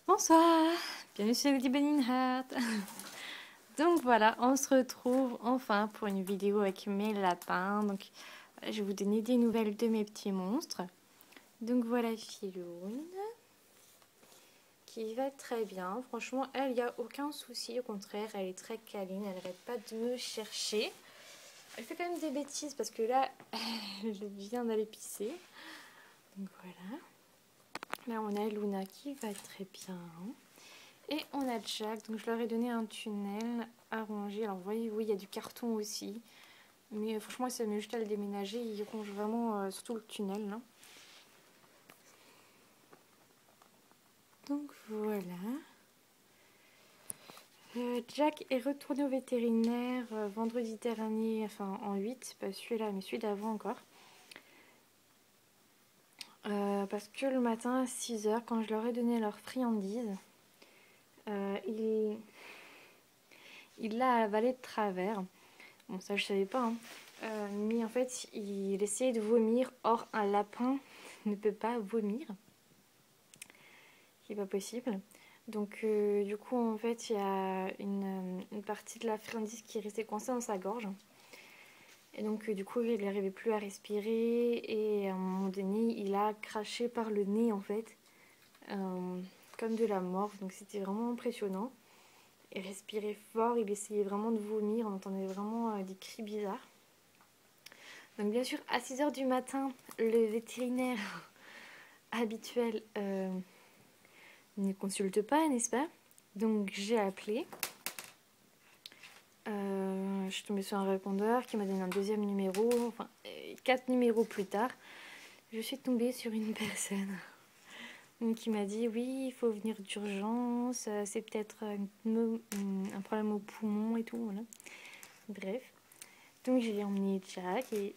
Bonsoir, bienvenue sur Lady Benin Heart. Donc voilà, on se retrouve enfin pour une vidéo avec mes lapins. Donc je vais vous donner des nouvelles de mes petits monstres. Donc voilà Philoune, qui va très bien. Franchement, elle, il n'y a aucun souci. Au contraire, elle est très câline, elle n'arrête pas de me chercher. Elle fait quand même des bêtises parce que là, elle vient d'aller pisser. Donc voilà. Là, on a Luna qui va très bien. Et on a Jack, donc je leur ai donné un tunnel à ranger. Alors vous voyez, oui, il y a du carton aussi. Mais franchement, c'est mieux juste à le déménager. Il ronge vraiment surtout le tunnel. Là. Donc voilà. Jack est retourné au vétérinaire vendredi dernier, enfin en 8, pas celui-là, mais celui d'avant encore. Parce que le matin à 6 h, quand je leur ai donné leur friandise, il l'a avalé de travers. Bon, ça je savais pas, hein. Mais en fait, il essayait de vomir. Or, un lapin ne peut pas vomir. C'est pas possible. Donc, du coup, en fait, il y a une partie de la friandise qui est restée coincée dans sa gorge. Et donc, du coup, il n'arrivait plus à respirer. Et à un moment donné, il a craché par le nez, en fait, comme de la morve. Donc, c'était vraiment impressionnant. Il respirait fort, il essayait vraiment de vomir. On entendait vraiment des cris bizarres. Donc bien sûr, à 6 h du matin, le vétérinaire habituel ne consulte pas, n'est-ce pas? Donc j'ai appelé. Je suis tombée sur un répondeur qui m'a donné un deuxième numéro. Enfin, 4 numéros plus tard, je suis tombée sur une personne qui m'a dit oui, il faut venir d'urgence. C'est peut-être un problème au poumon et tout. Voilà. Bref. Donc j'ai emmené Jack et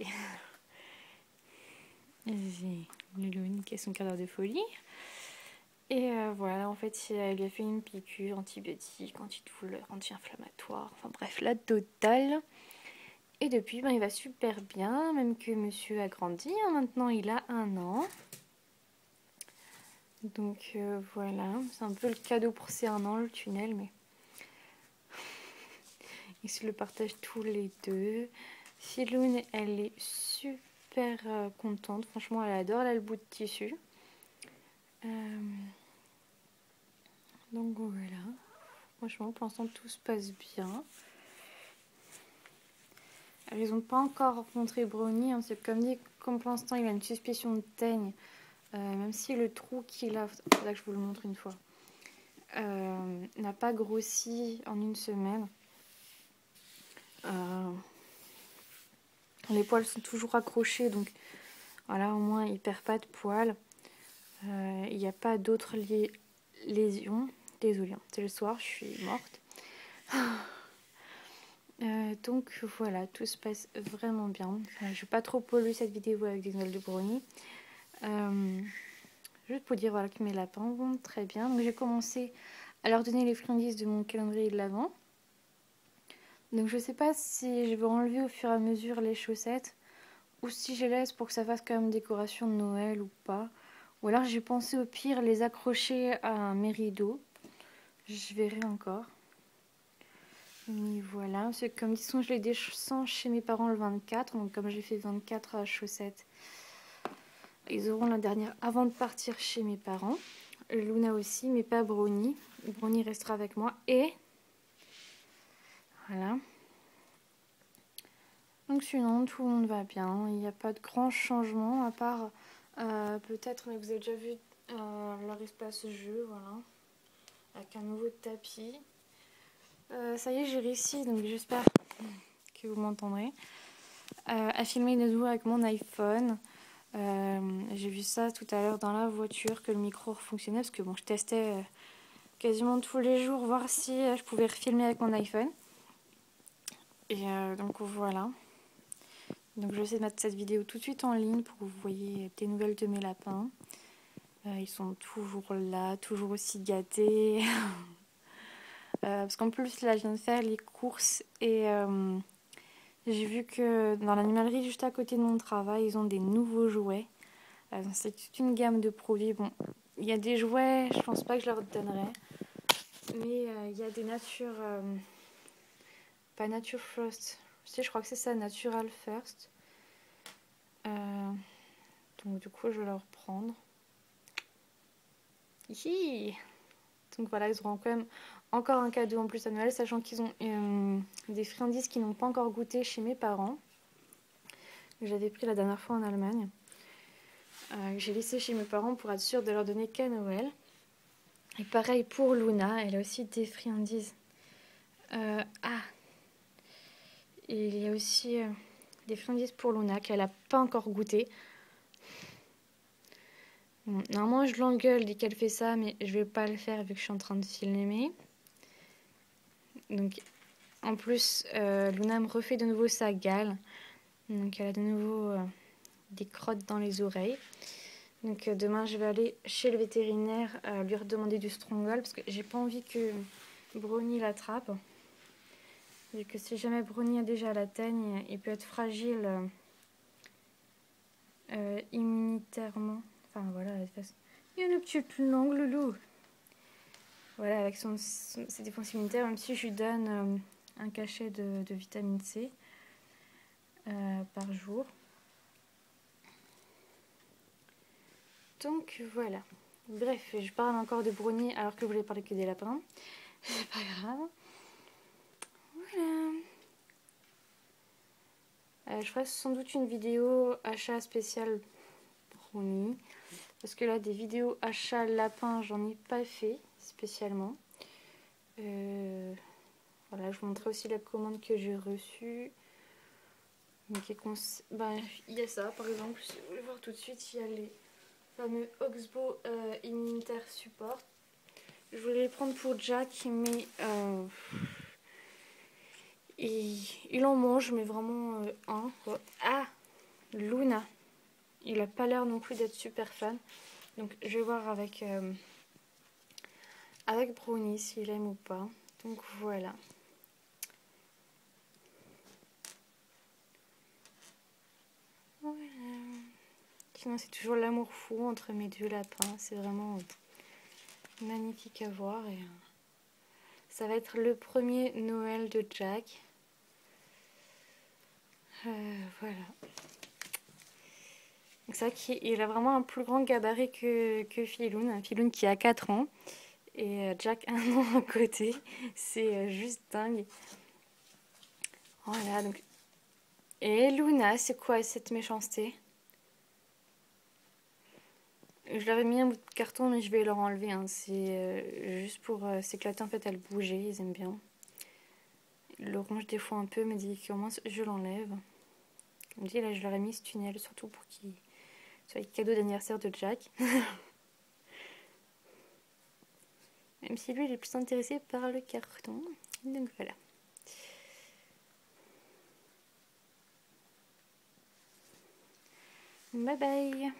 j'ai Lulu qui a son quart d'heure de folie. Et voilà, en fait, elle lui a fait une piqûre, antibiotique, antidouleur, anti-inflammatoire, enfin bref, la totale. Et depuis, ben, il va super bien, même que monsieur a grandi, hein. Maintenant il a 1 an. Donc voilà, c'est un peu le cadeau pour ses 1 an, le tunnel, mais ils se le partagent tous les deux. Philoune, elle est super contente, franchement, elle adore là, le bout de tissu. Donc voilà, franchement, pour l'instant, tout se passe bien. Ils n'ont pas encore rencontré Brownie, hein. C'est comme dit, comme pour l'instant il a une suspicion de teigne, même si le trou qu'il a, c'est là que je vous le montre une fois, n'a pas grossi en 1 semaine. Les poils sont toujours accrochés, donc voilà, au moins il perd pas de poils. Il n'y a pas d'autres lésions. Désolée, hein, c'est le soir, je suis morte. Donc voilà, tout se passe vraiment bien. Je ne vais pas trop polluer cette vidéo avec des nouvelles de Brownie. Juste pour dire voilà, que mes lapins vont très bien. Donc j'ai commencé à leur donner les friandises de mon calendrier de l'Avent. Donc je sais pas si je vais enlever au fur et à mesure les chaussettes ou si je laisse pour que ça fasse quand même décoration de Noël ou pas. Ou alors j'ai pensé au pire les accrocher à mes rideaux. Je verrai encore. Et voilà, c'est comme disons je les descends chez mes parents le 24. Donc comme j'ai fait 24 chaussettes, ils auront la dernière avant de partir chez mes parents. Luna aussi, mais pas Brownie. Brownie restera avec moi. Et voilà. Donc sinon, tout le monde va bien. Il n'y a pas de grands changements, à part peut-être, mais vous avez déjà vu leur espace jeu, voilà. Avec un nouveau tapis. Ça y est, j'ai réussi, donc j'espère que vous m'entendrez. À filmer de nouveau avec mon iPhone. J'ai vu ça tout à l'heure dans la voiture, que le micro fonctionnait, parce que bon, je testais quasiment tous les jours, voir si je pouvais refilmer avec mon iPhone. Et donc voilà. Donc je vais essayer de mettre cette vidéo tout de suite en ligne pour que vous voyez des nouvelles de mes lapins. Ils sont toujours là, toujours aussi gâtés. Parce qu'en plus là je viens de faire les courses et j'ai vu que dans l'animalerie juste à côté de mon travail, ils ont des nouveaux jouets. C'est toute une gamme de produits. Bon, il y a des jouets, je pense pas que je leur donnerai. Mais il y a des natures... pas Nature First. Je crois que c'est ça, Natural First. Donc du coup, je vais leur prendre. Hihi. Donc voilà, ils auront quand même encore un cadeau en plus à Noël, sachant qu'ils ont des friandises qu'ils n'ont pas encore goûté chez mes parents. J'avais pris la dernière fois en Allemagne. J'ai laissé chez mes parents pour être sûre de leur donner qu'à Noël. Et pareil pour Luna, elle a aussi des friandises. Et il y a aussi des friandises pour Luna qu'elle n'a pas encore goûté. Bon, normalement, je l'engueule dès qu'elle fait ça, mais je vais pas le faire vu que je suis en train de filmer. Donc, en plus, Luna me refait de nouveau sa gale. Donc, elle a de nouveau des crottes dans les oreilles. Donc, demain, je vais aller chez le vétérinaire lui redemander du Stronghold parce que j'ai pas envie que Brownie l'attrape. Vu que si jamais Brownie a déjà la teigne, il peut être fragile immunitairement. Enfin, voilà, il y a une petite langue, loulou. Voilà, avec ses défenses immunitaires, même si je lui donne un cachet de vitamine C par jour. Donc voilà. Bref, je parle encore de Brownie alors que je voulais parler que des lapins. C'est pas grave. Voilà. Je ferai sans doute une vidéo achat spécial Brownie. Parce que là, des vidéos achat lapin, j'en ai pas fait spécialement. Voilà, je vous montrerai aussi la commande que j'ai reçue. Il y a ça, par exemple, si vous voulez voir tout de suite, il y a les fameux Oxbow Immunitaire Support. Je voulais les prendre pour Jack, mais il en mange, mais vraiment un. Quoi. Ah, Luna. Il a pas l'air non plus d'être super fan. Donc je vais voir avec Brownie s'il aime ou pas. Donc voilà. Voilà. Sinon c'est toujours l'amour fou entre mes deux lapins. C'est vraiment magnifique à voir. Et ça va être le premier Noël de Jack. Voilà. C'est vrai qu'il a vraiment un plus grand gabarit que Filoun. Filoun qui a 4 ans. Et Jack 1 an à côté. C'est juste dingue. Voilà, donc... Et Luna, c'est quoi cette méchanceté? Je leur ai mis un bout de carton, mais je vais leur enlever. Hein. C'est juste pour s'éclater. En fait, elle bougeait, ils aiment bien. Ils le rongent des fois un peu, mais dès qu'il commence, je l'enlève. Comme je dis, là, je leur ai mis ce tunnel, surtout pour qu'il soit le cadeau d'anniversaire de Jack. Même si lui, il est plus intéressé par le carton. Donc voilà. Bye bye.